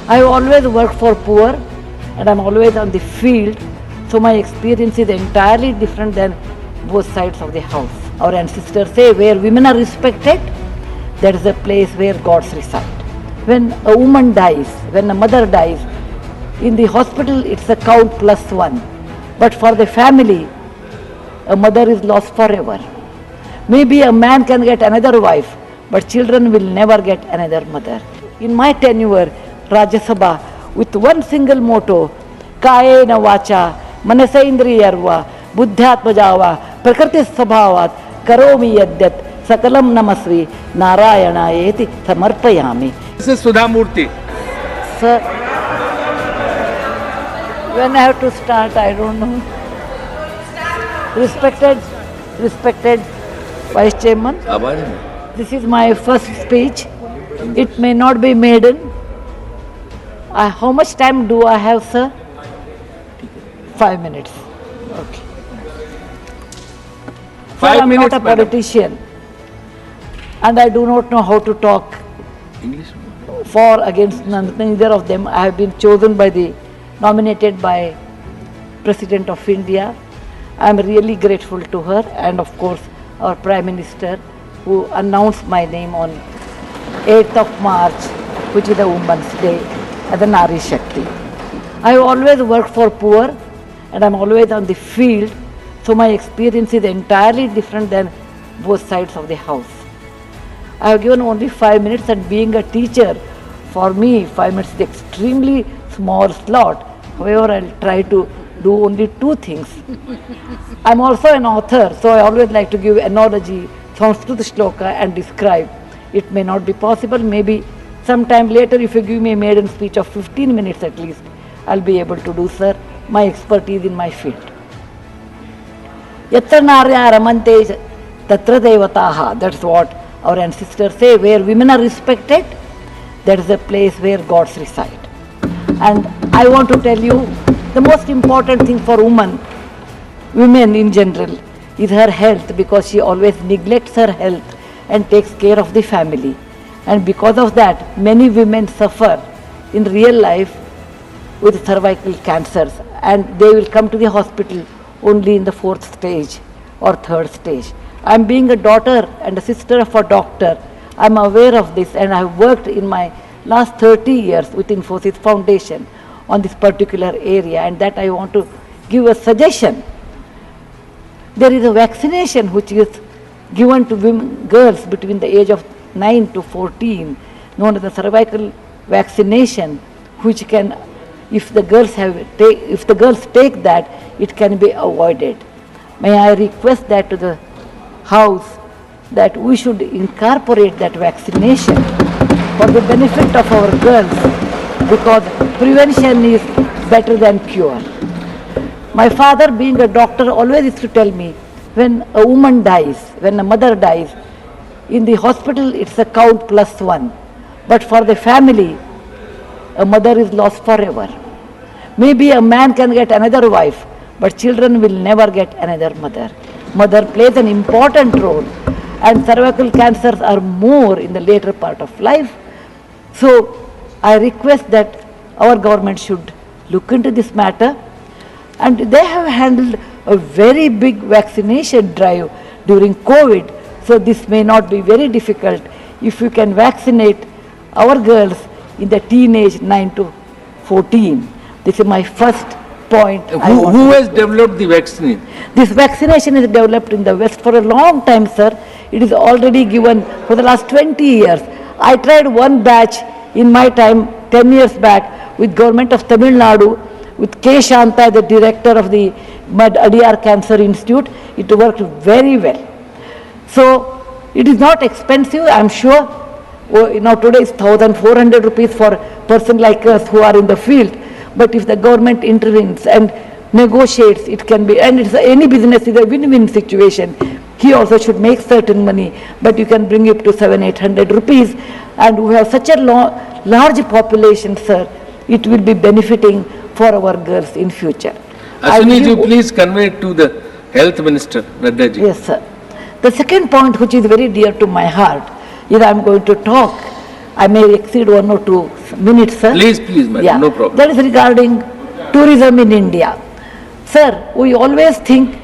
I always work for poor and I'm always on the field, so my experience is entirely different than both sides of the house. Our ancestors say where women are respected, that is a place where gods reside. When a woman dies, when a mother dies, in the hospital it's a count +1. But for the family, a mother is lost forever. Maybe a man can get another wife, but children will never get another mother. In my tenure, Rajya Sabha, with one single motto, Kayena Vacha, Manasaindriyarva, Buddhatmajava, Prakriti Sabhavat, Karomi Yadyat, Sakalam Namasvi, Narayana Yeti, Samarpayami. This is Sudha Murthy. Sir, when I have to start, I don't know. Respected Vice Chairman, this is my first speech. It may not be maiden. How much time do I have, sir? 5 minutes. Okay. 5 I'm minutes, not a madam. politician, and I do not know how to talk English. for against neither of them. I have been nominated by President of India. I am really grateful to her, and of course our Prime Minister, who announced my name on 8th of March, which is the Women's Day, as a Nari Shakti. I have always worked for poor and I am always on the field, so my experience is entirely different than both sides of the house. I have given only 5 minutes, and being a teacher, for me 5 minutes is extremely small slot. However, I will try to do only 2 things. I am also an author, so I always like to give analogy, Sanskrit shloka, and describe. It may not be possible, maybe sometime later if you give me a maiden speech of 15 minutes at least, I will be able to do, sir, my expertise in my field. Yatra narya ramante tatra devataha, that's what our ancestors say, where women are respected, that is a place where gods reside. And I want to tell you, the most important thing for women in general, is her health, because she always neglects her health and takes care of the family. And because of that, many women suffer in real life with cervical cancers, and they will come to the hospital only in the 4th stage or 3rd stage. I am being a daughter and a sister of a doctor. I am aware of this, and I have worked in my last 30 years with Infosys Foundation on this particular area, and that I want to give a suggestion. There is a vaccination which is given to girls between the age of 9 to 14, known as the cervical vaccination, which can, if the girls take that, it can be avoided. May I request that to the House, that we should incorporate that vaccination for the benefit of our girls, because prevention is better than cure. My father, being a doctor, always used to tell me, when a woman dies, when a mother dies, in the hospital it's a count +1. But for the family, a mother is lost forever. Maybe a man can get another wife, but children will never get another mother. Mother plays an important role, and cervical cancers are more in the later part of life. So I request that our government should look into this matter, and they have handled a very big vaccination drive during COVID, so this may not be very difficult if you can vaccinate our girls in the teenage 9 to 14. This is my first point. Who has developed the vaccine? This vaccination is developed in the West for a long time, sir. It is already given for the last 20 years. I tried one batch in my time 10 years back with government of Tamil Nadu, with K. Shanta, the director of the Adiyar Cancer Institute. It worked very well. So it is not expensive, I am sure. Today is 1,400 rupees for a person like us who are in the field. But if the government intervenes and negotiates, it can be, and it's any business is a win-win situation. He also should make certain money, but you can bring it to 700-800 rupees. And we have such a large population, sir, it will be benefiting for our girls in future. Ashwini, please convey it to the Health Minister, Naddaji. Yes, sir. The second point, which is very dear to my heart, is I am going to talk I may exceed 1 or 2 minutes, sir. Please, madam, Yeah. no problem. That is regarding tourism in India. Sir, we always think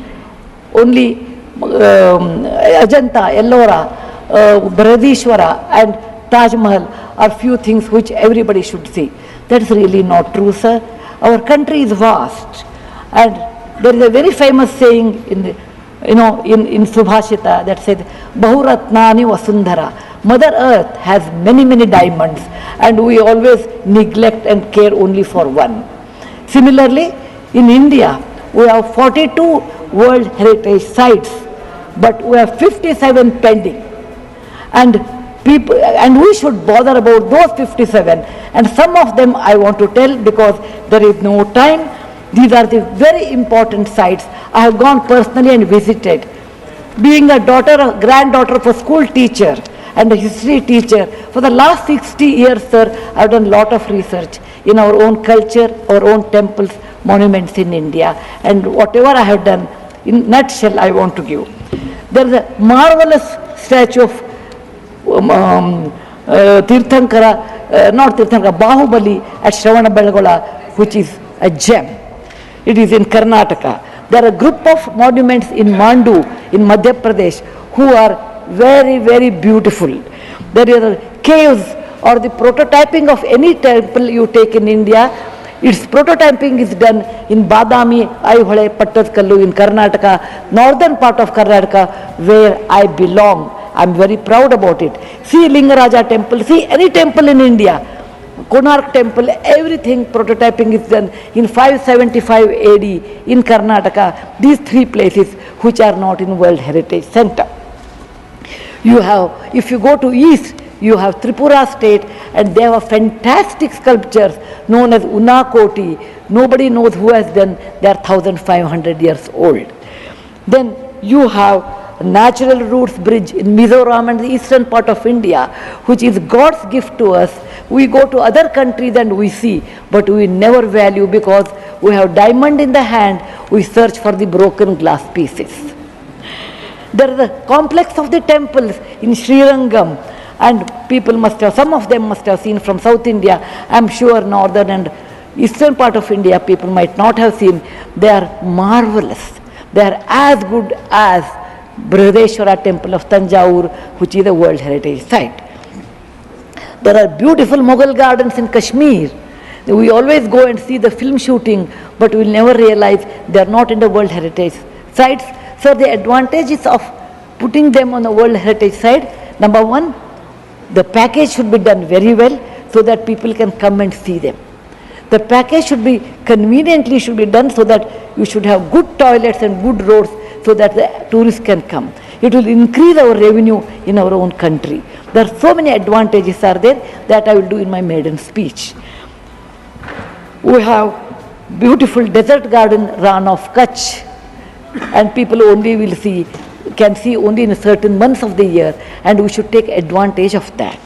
only Ajanta, Ellora, Brihadishwara and Taj Mahal are few things which everybody should see. That's really not true, sir. Our country is vast, and there is a very famous saying in the, in Subhashita that says, Bahuratnani Vasundhara. Mother Earth has many diamonds, and we always neglect and care only for one. Similarly, in India, we have 42 World Heritage Sites, but we have 57 pending. And we should bother about those 57. And some of them I want to tell because there is no time. These are the very important sites. I have gone personally and visited. Being a granddaughter of a school teacher and a history teacher, for the last 60 years, sir, I have done a lot of research in our own culture, our own temples, monuments in India. And whatever I have done, in nutshell, I want to give. There is a marvelous statue of Bahubali at Shravanabelagola, which is a gem. It is in Karnataka. There are a group of monuments in Mandu, in Madhya Pradesh, who are very beautiful. There are caves or the prototyping of any temple you take in India. Its prototyping is done in Badami, Aihole, Pattatkallu in Karnataka, northern part of Karnataka, where I belong. I am very proud about it. See Lingaraja temple, see any temple in India, Konark temple, everything prototyping is done in 575 AD in Karnataka. These three places which are not in World Heritage Center. You have, if you go to east, you have Tripura state, and they have fantastic sculptures known as Unakoti. Nobody knows who has done. They are 1,500 years old. Then you have Natural Roots Bridge in Mizoram and the eastern part of India, which is God's gift to us. We go to other countries and we see, but we never value because we have diamond in the hand, we search for the broken glass pieces. There is a complex of the temples in Srirangam, and people must have, some of them must have seen from South India. I am sure northern and eastern part of India people might not have seen. They are marvelous. They are as good as Brihadishwara temple of Tanjore, which is a World Heritage Site. There are beautiful Mughal gardens in Kashmir. We always go and see the film shooting, but we will never realize they are not in the World Heritage Sites. So the advantages of putting them on the World Heritage Site, number one, the package should be done very well so that people can come and see them. The package should be conveniently should be done so that you should have good toilets and good roads so that the tourists can come. It will increase our revenue in our own country. There are so many advantages are there that I will do in my maiden speech. We have beautiful desert garden Ran of Kutch, and people only will see, can see only in certain months of the year, and we should take advantage of that.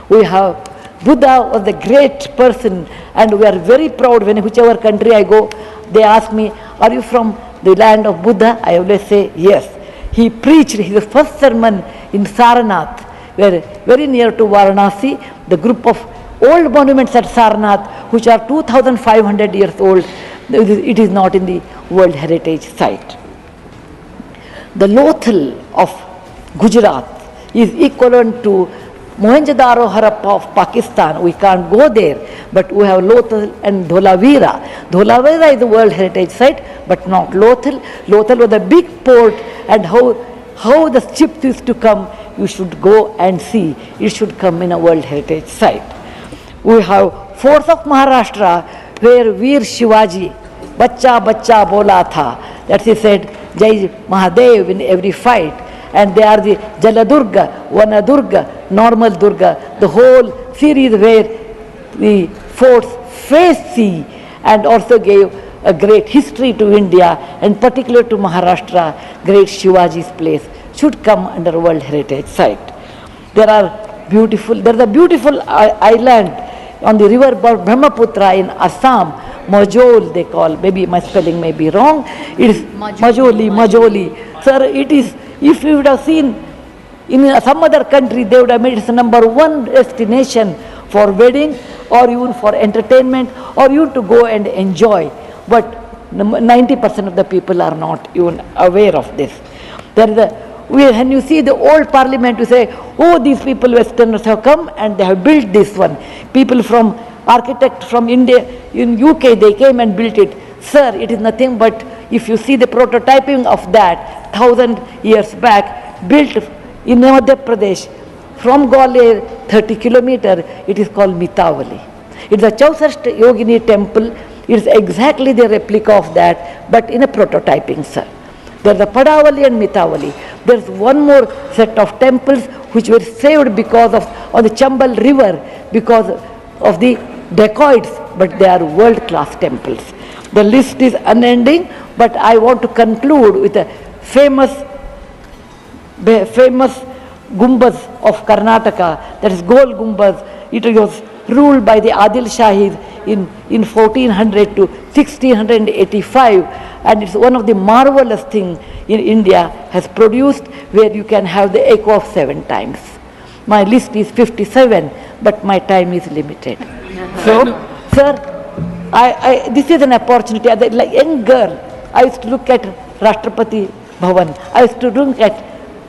We have Buddha was a great person, and we are very proud when whichever country I go, they ask me, are you from the land of Buddha? I always say yes. He preached his first sermon in Sarnath, where very near to Varanasi, the group of old monuments at Sarnath, which are 2,500 years old, it is not in the World Heritage Site. The Lothal of Gujarat is equivalent to Mohenjo-daro Harappa of Pakistan. We can't go there, but we have Lothal and Dholavira. Dholavira is a World Heritage Site, but not Lothal. Lothal was a big port, and how the ships used to come, you should go and see. It should come in a World Heritage Site. We have forts of Maharashtra where Veer Shivaji, Bachcha Bachcha Bola Tha, that he said, Jai Mahadev in every fight. And they are the Jaladurga, Vanadurga, Normal Durga, the whole series where the forts faced sea and also gave a great history to India, and particular to Maharashtra, great Shivaji's place should come under World Heritage Site. There is a beautiful island on the river Brahmaputra in Assam, Majol they call, maybe my spelling may be wrong, it is Majoli. Sir, it is, if you would have seen In some other country, they would have made it number one destination for wedding or even for entertainment or even to go and enjoy. But 90% of the people are not even aware of this. There is when you see the old parliament, you say, oh, these people, Westerners have come and they have built this one. People from, architects from India, in UK, they came and built it. Sir, it is nothing but, if you see the prototyping of that 1,000 years back, built in Madhya Pradesh, from Gwalior, 30 kilometers, it is called Mitavali. It's a Chausashta Yogini temple. It is exactly the replica of that, but in a prototyping, sir. There's a Padavali and Mitavali. There's one more set of temples which were saved because of on the Chambal river because of the dacoits, but they are world-class temples. The list is unending, but I want to conclude with a famous Gumbaz of Karnataka, that is Gol Gumbaz. It was ruled by the Adil Shahis in 1400 to 1685, and it's one of the marvelous things in India has produced, where you can have the echo of 7 times. My list is 57, but my time is limited. So, sir, this is an opportunity. As a like young girl, I used to look at Rashtrapati Bhavan. I used to look at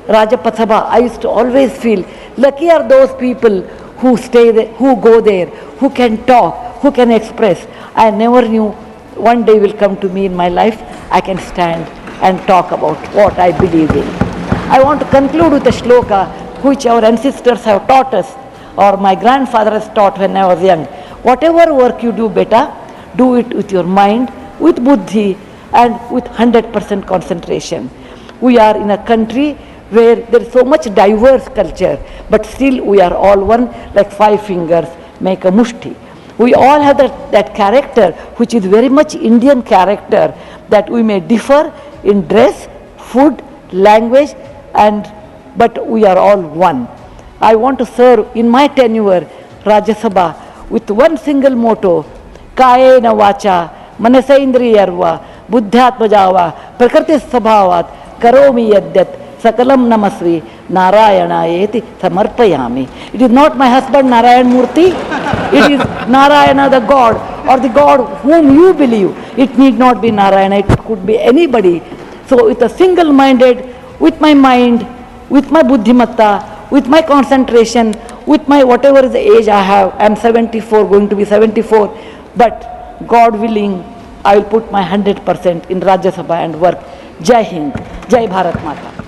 Rajpath Sabha. I used to always feel lucky are those people who stay there, who go there, who can talk, who can express. I never knew one day will come to me in my life, I can stand and talk about what I believe in. I want to conclude with a shloka which our ancestors have taught us, or my grandfather has taught when I was young. Whatever work you do, beta, do it with your mind, with buddhi, and with 100% concentration. We are in a country where there is so much diverse culture, but still we are all one, like 5 fingers make a mushti. We all have that character, which is very much Indian character, that we may differ in dress, food, language, but we are all one. I want to serve in my tenure Rajya Sabha with one single motto: Kayena vacha, manasaindriyarva, buddhyatmajava, prakriti sabhavat, karomi yadyat, Sakalam Namasri, Narayana-eti Samarpayami. It is not my husband Narayan Murthy, it is Narayana the God, or the God whom you believe. It need not be Narayana, it could be anybody. So with a single-minded, with my mind, with my buddhimatta, with my concentration, with my whatever is the age I have, I am 74, going to be 74, but God willing, I will put my 100% in Rajya Sabha and work. Jai Hind, Jai Bharat Mata.